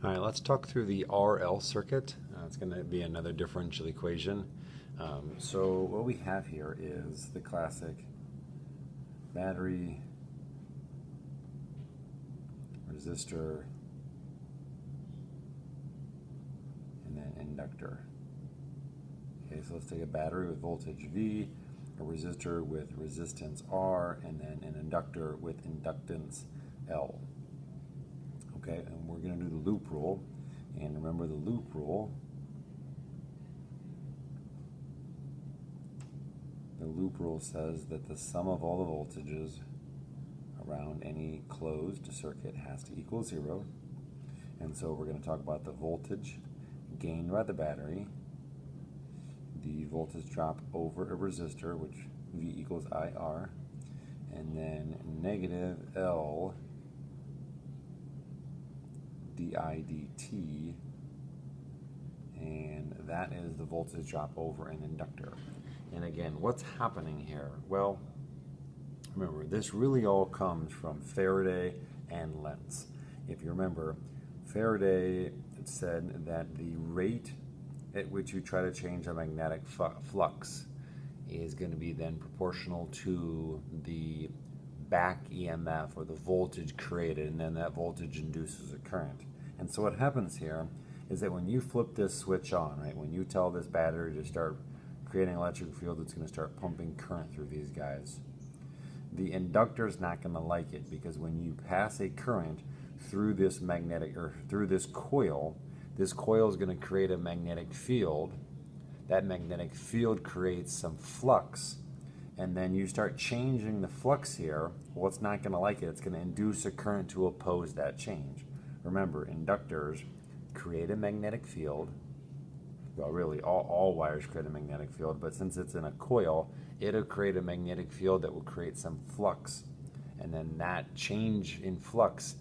All right, let's talk through the RL circuit. It's going to be another differential equation. So what we have here is the classic battery, resistor, and then inductor. Okay, so let's take a battery with voltage V, a resistor with resistance R, and then an inductor with inductance L. Okay, and we're going to do the loop rule. And remember the loop rule. The loop rule says that the sum of all the voltages around any closed circuit has to equal 0. And so we're going to talk about the voltage gained by the battery, the voltage drop over a resistor, which V equals IR, and then negative L di dt, and that is the voltage drop over an inductor. And again, what's happening here? Well, remember, this really all comes from Faraday and Lenz. If you remember, Faraday said that the rate at which you try to change a magnetic flux is going to be then proportional to the back EMF, or the voltage created, and then that voltage induces a current. And so what happens here is that when you flip this switch on, right, when you tell this battery to start creating an electric field, it's going to start pumping current through these guys. The inductor is not going to like it, because when you pass a current through this magnetic, or through this coil is going to create a magnetic field. That magnetic field creates some flux, and then you start changing the flux here. Well, it's not going to like it. It's going to induce a current to oppose that change. Remember, inductors create a magnetic field. Well, really, all wires create a magnetic field, but since it's in a coil, it'll create a magnetic field that will create some flux. And then that change in flux,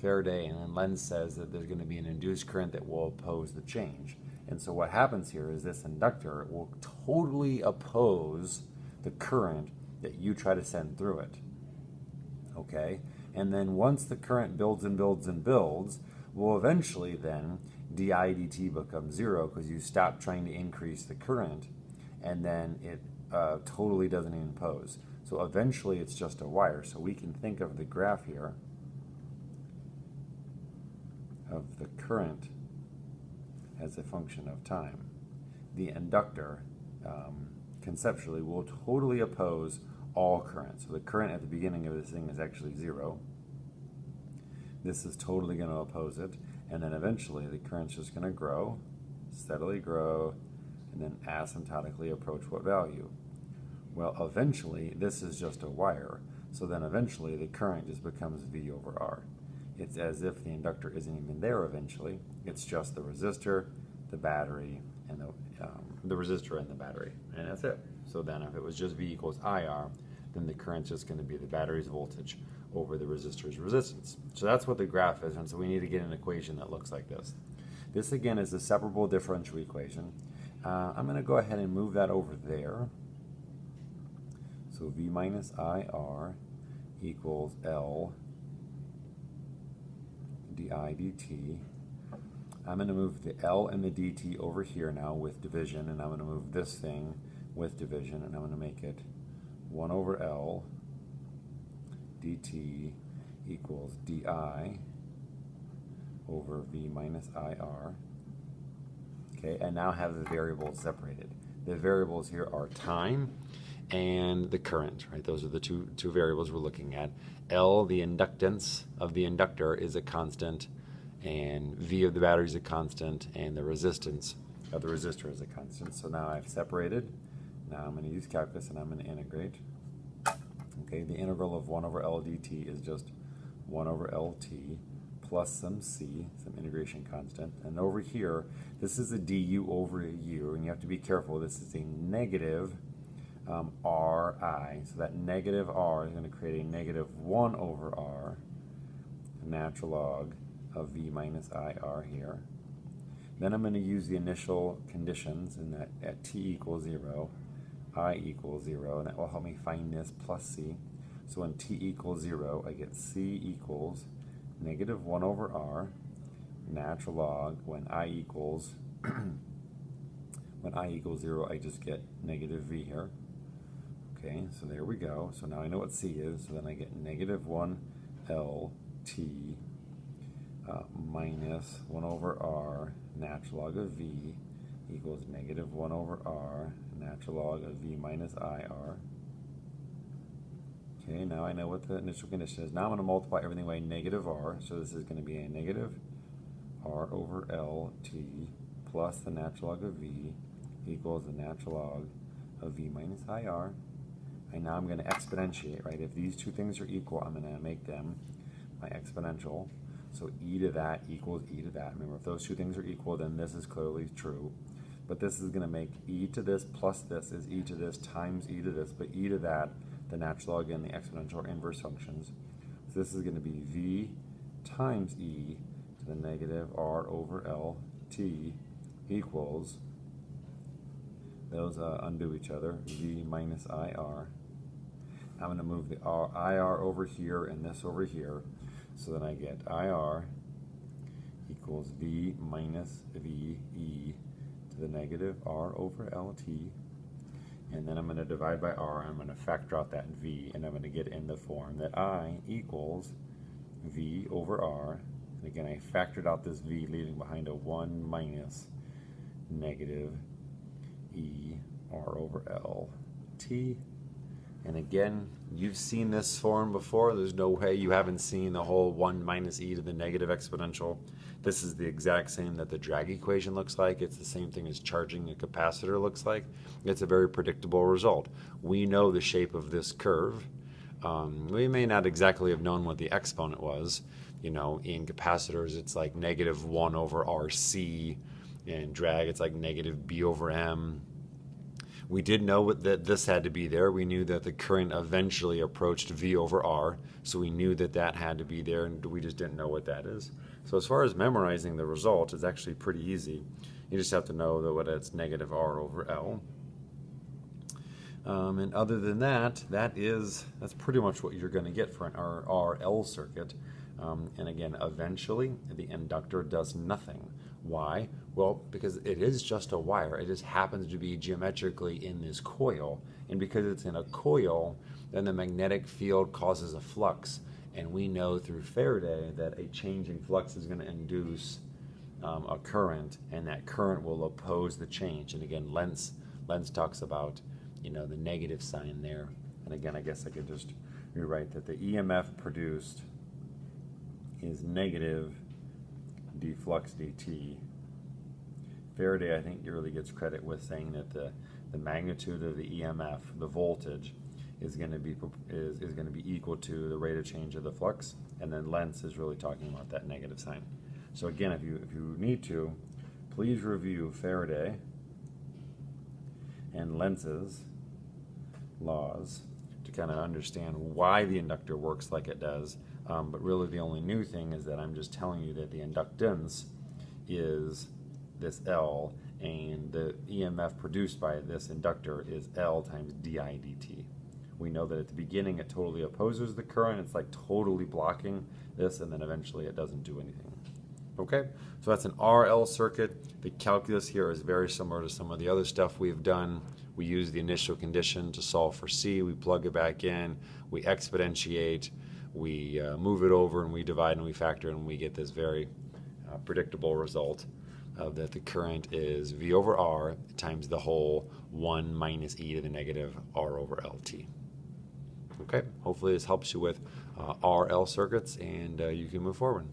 Faraday and then Lenz says that there's going to be an induced current that will oppose the change. And so what happens here is this inductor will totally oppose the current that you try to send through it. Okay? And then once the current builds and builds and builds, well, eventually then di dt becomes 0, because you stop trying to increase the current, and then it totally doesn't even oppose. So eventually it's just a wire. So we can think of the graph here of the current as a function of time. The inductor conceptually will totally oppose all current. So the current at the beginning of this thing is actually 0. This is totally going to oppose it, and then eventually the current's just going to grow, steadily grow, and then asymptotically approach what value? Well, eventually this is just a wire, so then eventually the current just becomes V over R. It's as if the inductor isn't even there eventually. It's just the resistor, the battery, and the resistor and the battery, and that's it. So then if it was just V equals IR, then the current's just going to be the battery's voltage over the resistor's resistance. So that's what the graph is, and so we need to get an equation that looks like this. This again is a separable differential equation. I'm going to go ahead and move that over there. So V minus IR equals L di dt. I'm going to move the L and the dt over here now with division, and I'm going to move this thing with division, and I'm going to make it 1 over L dt equals di over V minus IR. Okay, and now have the variables separated. The variables here are time and the current, right? Those are the two variables we're looking at. L, the inductance of the inductor, is a constant, and V of the battery is a constant, and the resistance of the resistor is a constant. So now I've separated. Now I'm going to use calculus, and I'm going to integrate. Okay, the integral of 1 over L dt is just 1 over LT plus some C, some integration constant. And over here, this is a du over a u, and you have to be careful. This is a negative Ri, so that negative R is going to create a negative 1 over R, natural log of V minus IR here. Then I'm going to use the initial conditions, in that at t equals 0, I equals 0, and that will help me find this plus C. So when t equals 0, I get C equals negative 1 over R, natural log, when I equals when I equals 0, I just get negative v here. Okay, so there we go. So now I know what c is, so then I get negative 1 lt minus 1 over r natural log of v equals negative 1 over r natural log of v minus ir. Okay, now I know what the initial condition is. Now I'm going to multiply everything by negative r, so this is going to be a negative r over lt plus the natural log of v equals the natural log of v minus ir. And now I'm going to exponentiate, right? If these two things are equal, I'm going to make them my exponential. So e to that equals e to that. Remember, if those two things are equal, then this is clearly true. But this is going to make e to this plus this is e to this times e to this. But e to that, the natural log and the exponential are inverse functions. So this is going to be v times e to the negative r over lt equals, those undo each other, v minus ir. I'm going to move the ir over here and this over here. So then I get ir equals v minus v e to the negative r over lt. And then I'm going to divide by r. I'm going to factor out that v, and I'm going to get in the form that I equals v over r. And again, I factored out this v, leaving behind a 1 minus negative e r over lt. And again, you've seen this form before. There's no way you haven't seen the whole 1 minus e to the negative exponential. This is the exact same that the drag equation looks like. It's the same thing as charging a capacitor looks like. It's a very predictable result. We know the shape of this curve. We may not exactly have known what the exponent was. You know, in capacitors, it's like negative 1 over RC. In drag, it's like negative B over M. We did know that this had to be there. We knew that the current eventually approached V over R, so we knew that that had to be there, and we just didn't know what that is. So as far as memorizing the result, it's actually pretty easy. You just have to know that what it's negative R over L. And other than that, that's pretty much what you're going to get for an RL circuit. And again, eventually, the inductor does nothing. Why? Well, because it is just a wire. It just happens to be geometrically in this coil. And because it's in a coil, then the magnetic field causes a flux. And we know through Faraday that a changing flux is going to induce a current, and that current will oppose the change. And again, Lenz talks about, you know, the negative sign there. And again, I guess I could just rewrite that the EMF produced is negative d flux dt. Faraday, I think, really gets credit with saying that the magnitude of the EMF, the voltage, is going to be equal to the rate of change of the flux, and then Lenz is really talking about that negative sign. So again, if you need to, please review Faraday and Lenz's laws to kind of understand why the inductor works like it does. But really the only new thing is that I'm just telling you that the inductance is this L, and the EMF produced by this inductor is L times di dt. We know that at the beginning it totally opposes the current. It's like totally blocking this, and then eventually it doesn't do anything. Okay, so that's an RL circuit. The calculus here is very similar to some of the other stuff we've done. We use the initial condition to solve for C. We plug it back in. We exponentiate. We move it over, and we divide, and we factor, and we get this very predictable result of that the current is V over R times the whole 1 minus e to the negative R over LT. Okay, hopefully this helps you with RL circuits, and you can move forward.